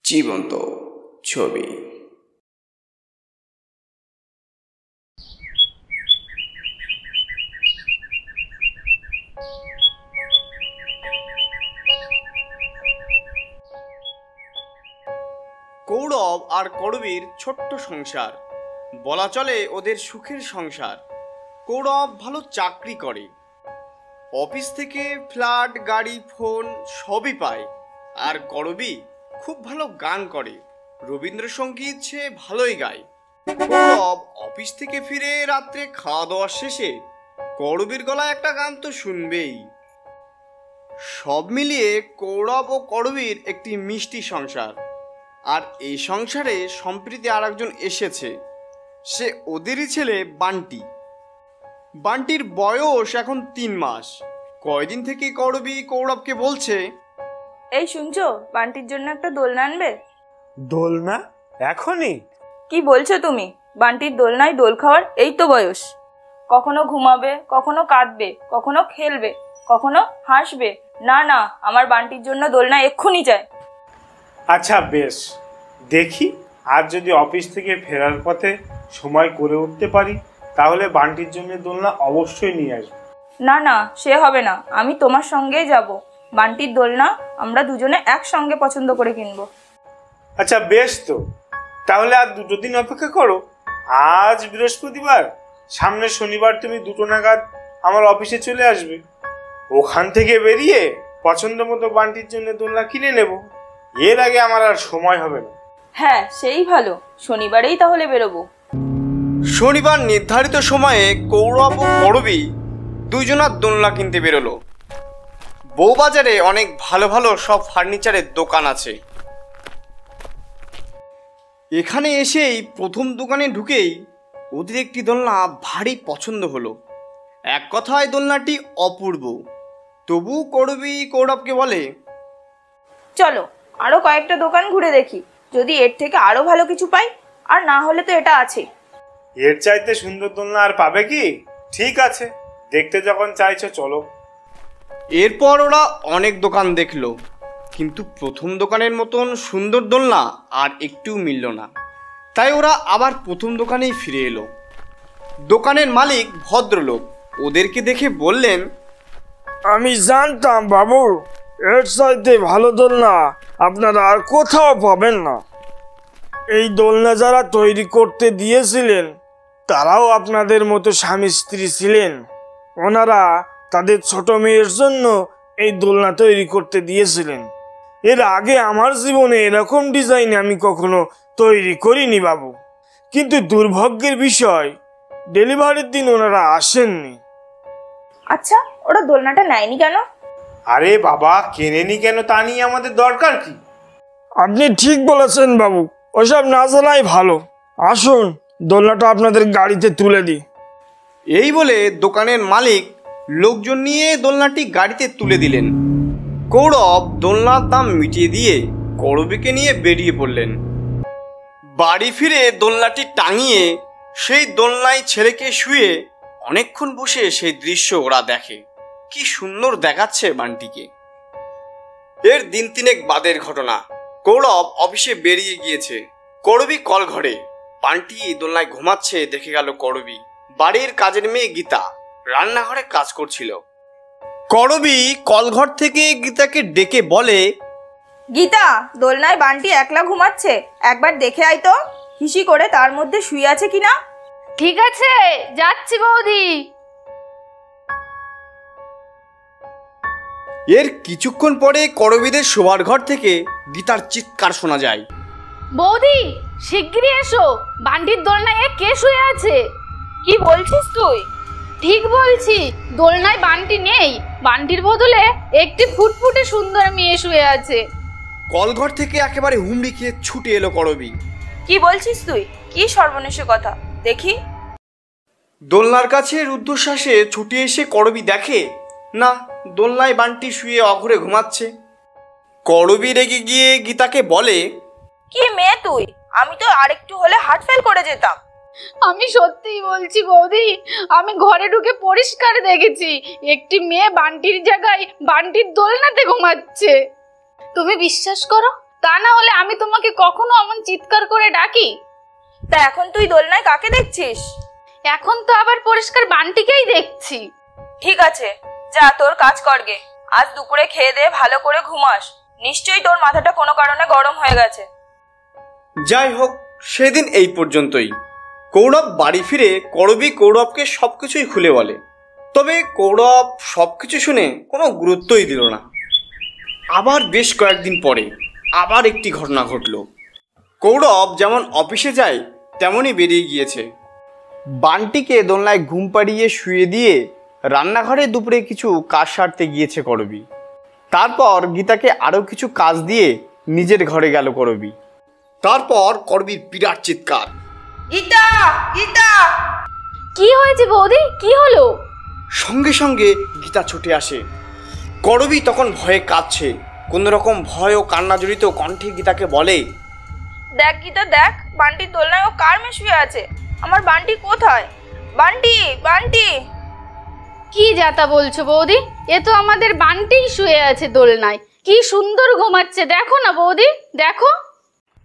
জীবন্ত ছবি। কৌরব আর করবীর ছোট্ট সংসার, বলা চলে ওদের সুখের সংসার। কৌরব ভালো চাকরি করে, অফিস থেকে ফ্ল্যাট, গাড়ি, ফোন সবই পায়। আর করবী খুব ভালো গান করে, রবীন্দ্রসঙ্গীত সে ভালোই গায়। কৌরব অফিস থেকে ফিরে রাত্রে খাওয়া দাওয়ার শেষে করবীর গলায় একটা গান তো শুনবেই। সব মিলিয়ে কৌরব ও করবীর একটি মিষ্টি সংসার। আর এই সংসারে সম্প্রতি আর একজন এসেছে, সে ওদেরই ছেলে বান্টি। বান্টির বয়স এখন 3 মাস। কয়দিন থেকে করবী কৌরবকে বলছে, এই শুনছো, বান্টির জন্য একটা দোলনা আনবে। দোলনা? এখনই? কি বলছো তুমি? বান্টির দোলনায় দোল খাওয়ার এই তো বয়স। কখনো ঘুমাবে, কখনো কাঁদবে, কখনো খেলবে, কখনো হাসবে। না না, আমার বান্টির জন্য দোলনা এক্ষুনি চাই। আচ্ছা বেশ, দেখি আর যদি অফিস থেকে ফেরার পথে সময় করে উঠতে পারি তাহলে বান্টির জন্য দোলনা অবশ্যই নিয়ে আসবো। না না, সে হবে না, আমি তোমার সঙ্গেই যাব। বান্টির দোলনা আমরা দুজনে একসঙ্গে পছন্দ করে কিনবো। আচ্ছা বেশ, তো তাহলে আর 2 দিন অপেক্ষা করো। আজ বৃহস্পতিবার, সামনের শনিবার তুমি 2টো নাগাদ আমার অফিসে চলে আসবে। ওখান থেকে বেরিয়ে পছন্দ মতো বান্টির জন্য দোলনা কিনে নেব। এর আগে আমার আর সময় হবে না। হ্যাঁ, সেই ভালো, শনিবারেই তাহলে বেরোবো। শনিবার নির্ধারিত সময়ে কৌরব ও করবী দুইজনার দোলনা কিনতে বেরোলো। বউবাজারে অনেক ভালো ভালো সব ফার্নিচারের দোকান আছে। এখানে এসেই প্রথম দোকানে ঢুকেই ওদের একটি দোলনা ভারী পছন্দ হলো। এক কথায় দোলনাটি অপূর্ব। তবু করবী কৌরবকে বলে, চলো আরো কয়েকটা দোকান ঘুরে দেখি, যদি এর থেকে আরো ভালো কিছু পাই। আর না হলে তো এটা আছে। এর চাইতে সুন্দর দোলনা আর পাবে কি? ঠিক আছে, দেখতে যখন চাইছো চলো। এরপর ওরা অনেক দোকান দেখলো, কিন্তু প্রথম দোকানের মতন সুন্দর দোলনা আর একটু মিলল না। তাই ওরা আবার প্রথম দোকানেই ফিরে এলো। দোকানের মালিক ভদ্রলোক ওদেরকে দেখে বললেন, আমি জানতাম বাবু, এর চাইতে ভালো দোলনা আপনারা আর কোথাও পাবেন না। এই দোলনা যারা তৈরি করতে দিয়েছিলেন তারাও আপনাদের মতো স্বামী স্ত্রী ছিলেন। ওনারা তাদের ছোট মেয়ের জন্য এই দোলনা তৈরি করতে দিয়েছিলেন। এর আগে আমার জীবনে এরকম ডিজাইন আমি কখনো তৈরি করিনি বাবু। কিন্তু দুর্ভাগ্যের বিষয়, ডেলিভারির দিন ওনারা আসেননি। আচ্ছা, ওরা দোলনাটা নেয়নি কেন? আরে বাবা, কেনেনি কেন তা নিয়ে আমাদের দরকার কি? আপনি ঠিক বলেছেন বাবু, ওসব না জানাই ভালো। আসুন দোলনাটা আপনাদের গাড়িতে তুলে দিই। এই বলে দোকানের মালিক লোকজন নিয়ে দোলনাটি গাড়িতে তুলে দিলেন। কৌরব দোলনার দাম মিটিয়ে দিয়ে করবীকে নিয়ে বেরিয়ে পড়লেন। বাড়ি ফিরে দোলনাটি টাঙিয়ে সেই দোলনায় ছেলেকে শুয়ে অনেকক্ষণ বসে সেই দৃশ্য ওরা দেখে। কি সুন্দর দেখাচ্ছে বান্টিকে। এর দিন 3 বাদের ঘটনা। কৌরব অফিসে বেরিয়ে গিয়েছে, করবী কল ঘরে। বান্টি দোলনায় ঘুমাচ্ছে দেখে গেল করবী। বাড়ির কাজের মেয়ে গীতা রান্নাঘরে কাজ করছিল। করবী কলঘর থেকে গীতাকে ডেকে বলে, গীতা, দোলনায় বান্টি একলা ঘুমাচ্ছে, একবার দেখে আয় তো হিসি করে তার মধ্যে শুয়ে আছে কিনা। ঠিক আছে, যাচ্ছি বৌদি। এর কিছুক্ষণ পরে করবীদের শোবার ঘর থেকে গীতার চিৎকার শোনা যায়, বৌদি শিগগিরই এসো, বান্টির দোলনায় কে শুয়ে আছে। কি বলছিস তুই? ঠিক বলছি, দোলনায় বান্টি নেই, বান্টির বদলে একটি ফুটফুটে সুন্দর মেয়ে শুয়ে আছে। কলঘর থেকে একেবারে হুমড়ি খেয়ে ছুটে এলো করবী। কি বলছিস তুই? কি সর্বনেশ কথা, দেখি। দোলনার কাছে রুদ্ধশ্বাসে ছুটে এসে করবী দেখে, না, দোলনায় বান্টি শুয়ে অঘরে ঘুমাচ্ছে। করবী রেগে গিয়ে গীতাকে বলে, কি মেয়ে তুই, আমি তো আরেকটু হলে হার্ট ফেল করে যেতাম। আমি সত্যিই বলছি বৌদি, আমি ঘরে ঢুকে পরিষ্কার দেখেছি একটি মেয়ে বান্টির জায়গায় বান্টির দোলনাতে ঘুমাচ্ছে। তুমি বিশ্বাস করো, তা না হলে আমি তোমাকে কি কখনো এমন চিৎকার করে ডাকি? তা এখন তুই দোলনায় কাকে দেখছিস? এখন তো আবার পরিষ্কার বান্টিকেই দেখছি। ঠিক আছে, যা তোর কাজ করগে। আজ দুপুরে খেয়ে দে ভালো করে ঘুমাস। নিশ্চয়ই তোর মাথাটা কোনো কারণে গরম হয়ে গেছে। যাই হোক, সেদিন এই পর্যন্তই। কৌরব বাড়ি ফিরে করবী কৌরবকে সবকিছুই খুলে বলে। তবে কৌরব সবকিছু শুনে কোনো গুরুত্বই দিল না। আবার বেশ কয়েকদিন পরে আবার একটি ঘটনা ঘটল। কৌরব যেমন অফিসে যায় তেমনই বেরিয়ে গিয়েছে। বান্টিকে দোলনায় ঘুম পাড়িয়ে শুয়ে দিয়ে রান্নাঘরে দুপুরে কিছু কাজ সারতে গিয়েছে করবী। তারপর গীতাকে আরও কিছু কাজ দিয়ে নিজের ঘরে গেল করবী। তারপর করবীর বিরাট চিৎকার, গীতা, গীতা! কি হয়েছে বৌদি, কি হলো? সঙ্গে সঙ্গে গীতা ছুটে আসে। করবী তখন ভয়ে কাঁদছে। কোনোরকম ভয় ও কান্না জড়িত কণ্ঠে গীতাকে বলে, দেখ গীতা দেখ, বান্টির দোলনায় ও কার মেয়ে শুয়ে আছে? আমার বান্টি কোথায়? বান্টি, বান্টি! কি যাতা বলছো বৌদি? এ তো আমাদের বান্টিই শুয়ে আছে দোলনায়। কি সুন্দর ঘুমাচ্ছে, দেখো না বৌদি, দেখো।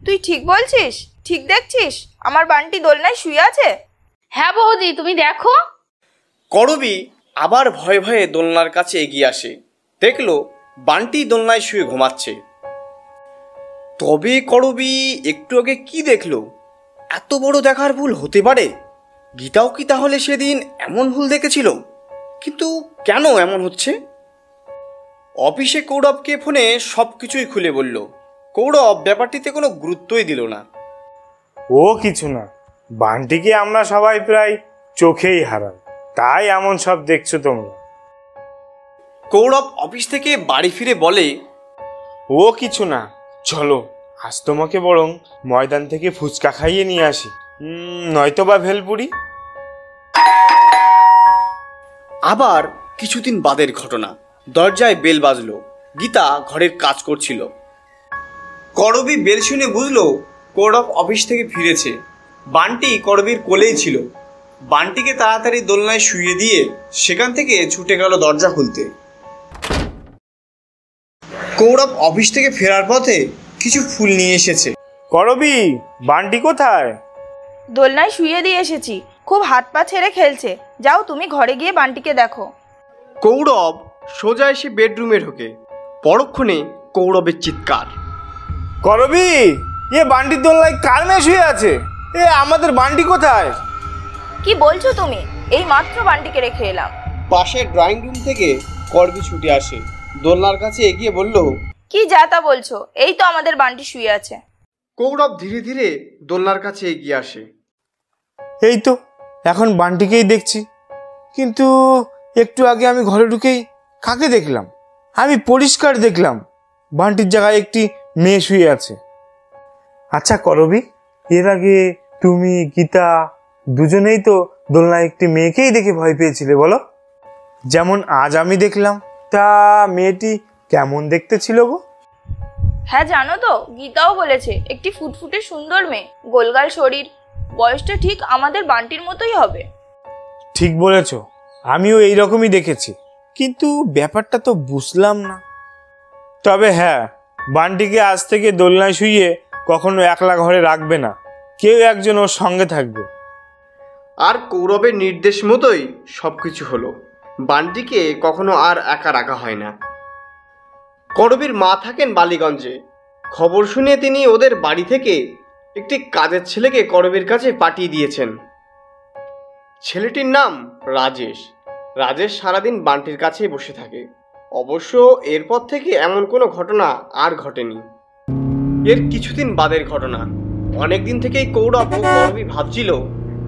তুই ঠিক বলছিস? ঠিক দেখছিস? আমার বান্টি দোলনায় শুয়ে আছে? হ্যাঁ বৌদি, তুমি দেখো। করবী আবার ভয়ে ভয়ে দোলনার কাছে এগিয়ে আসে। দেখলো বান্টি দোলনায় শুয়ে ঘুমাচ্ছে। তবে করবী একটু আগে কি দেখলো? এত বড় দেখার ভুল হতে পারে? গীতাও কি তাহলে সেদিন এমন ভুল দেখেছিল? কিন্তু কেন এমন হচ্ছে? অফিসে কৌরবকে ফোনে সব কিছুই খুলে বলল। কৌরব ব্যাপারটিতে কোনো গুরুত্বই দিল না। ও কিছু না, বান্টিকে আমরা সবাই প্রায় চোখেই হারাই, তাই এমন সব দেখছো তোমরা। কৌরব অফিস থেকে বাড়ি ফিরে বলে, ও কিছু না, চলো আজ তোমাকে বরং ময়দান থেকে ফুচকা খাইয়ে নিয়ে আসি, নয়তো বা ভেলপুরি। আবার কিছুদিন বাদের ঘটনা। দরজায় বেল বাজলো। গীতা ঘরের কাজ করছিল। করবী বেল শুনে বুঝলো কৌরব অফিস থেকে ফিরেছে। বান্টি করবীর কোলেই ছিল। বান্টিকে তাড়াতাড়ি দোলনায় শুইয়ে দিয়ে সেখান থেকে ছুটে গেল দরজা খুলতে। কৌরব অফিস থেকে ফেরার পথে কিছু ফুল নিয়ে এসেছে। করবী, বান্টি কোথায়? দোলনায় শুয়ে দিয়ে এসেছি, খুব হাত পা ছেড়ে খেলছে। যাও তুমি ঘরে গিয়ে বান্টিকে দেখো। কৌরব সোজা এসে বেডরুমে ঢোকে। পরক্ষণে কৌরবের চিৎকার, করবী, এ বান্টির দোলনায় কার মেয়ে শুয়ে আছে? এ আমাদের বান্টি কোথায়? কি বলছো তুমি? এই মাত্র বান্টিকে রেখে এলাম। পাশের ড্রয়িং রুম থেকে করবী ছুটে আসে। দোলনার কাছে এগিয়ে বলল, কি যা তা বলছো? এই তো আমাদের বান্টি শুয়ে আছে। কৌরব ধীরে ধীরে দোলনার কাছে এগিয়ে আসে। এই তো এখন বান্টিকেই দেখছি, কিন্তু একটু আগে আমি ঘরে ঢুকেই কাকে দেখলাম? আমি পরিষ্কার দেখলাম বান্টির জায়গায় একটি মেয়ে শুয়ে আছে। আচ্ছা করবী, এর আগে তুমি গীতা দুজনেই তো দোলনায় একটি মেয়েকেই দেখে ভয় পেয়েছিলে, বলো? যেমন আজ আমি দেখলাম, তা মেয়েটি কেমন দেখতে ছিল গো? হ্যাঁ জানো তো, গীতাও বলেছে একটি ফুটফুটে সুন্দর মেয়ে, গোলগাল শরীর, বয়সটা ঠিক আমাদের বান্টির মতোই হবে। ঠিক বলেছ, আমিও এইরকমই দেখেছি, কিন্তু ব্যাপারটা তো বুঝলাম না। তবে হ্যাঁ, বান্টিকে আজ থেকে দোলনায় শুইয়ে কখনো একলা ঘরে রাখবে না, কেউ একজন ওর সঙ্গে থাকবে। আর কৌরবের নির্দেশ মতোই সবকিছু হলো। বান্টিকে কখনো আর একা রাখা হয় না। করবীর মা থাকেন বালিগঞ্জে। খবর শুনে তিনি ওদের বাড়ি থেকে একটি কাজের ছেলেকে করবীর কাছে পাঠিয়ে দিয়েছেন। ছেলেটির নাম রাজেশ। রাজেশ সারাদিন বান্টির কাছেই বসে থাকে। অবশ্য এরপর থেকে এমন কোনো ঘটনা আর ঘটেনি। এর কিছুদিন বাদের ঘটনা। অনেকদিন থেকেই কৌরব ও করবী ভাবছিল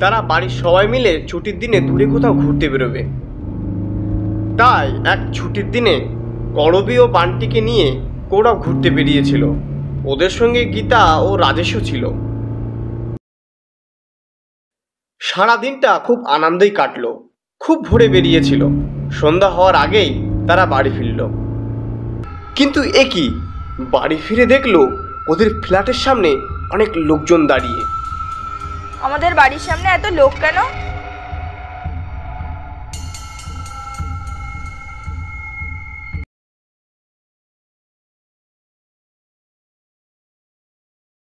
তারা বাড়ির সবাই মিলে ছুটির দিনে দূরে কোথাও ঘুরতে বেরোবে। তাই এক ছুটির দিনে করবী ও বান্টিকে নিয়ে কৌরব ঘুরতে বেরিয়েছিল। ওদের সঙ্গে গীতা ও রাজেশও ছিল। সারাদিনটা খুব আনন্দেই কাটলো। খুব ভোরে বেরিয়েছিল। সন্ধ্যা হওয়ার আগেই তারা বাড়ি ফিরল। কিন্তু এ কি, বাড়ি ফিরে দেখলো ওদের ফ্ল্যাটের সামনে অনেক লোকজন দাঁড়িয়ে। আমাদের বাড়ির সামনে এত লোক কেন?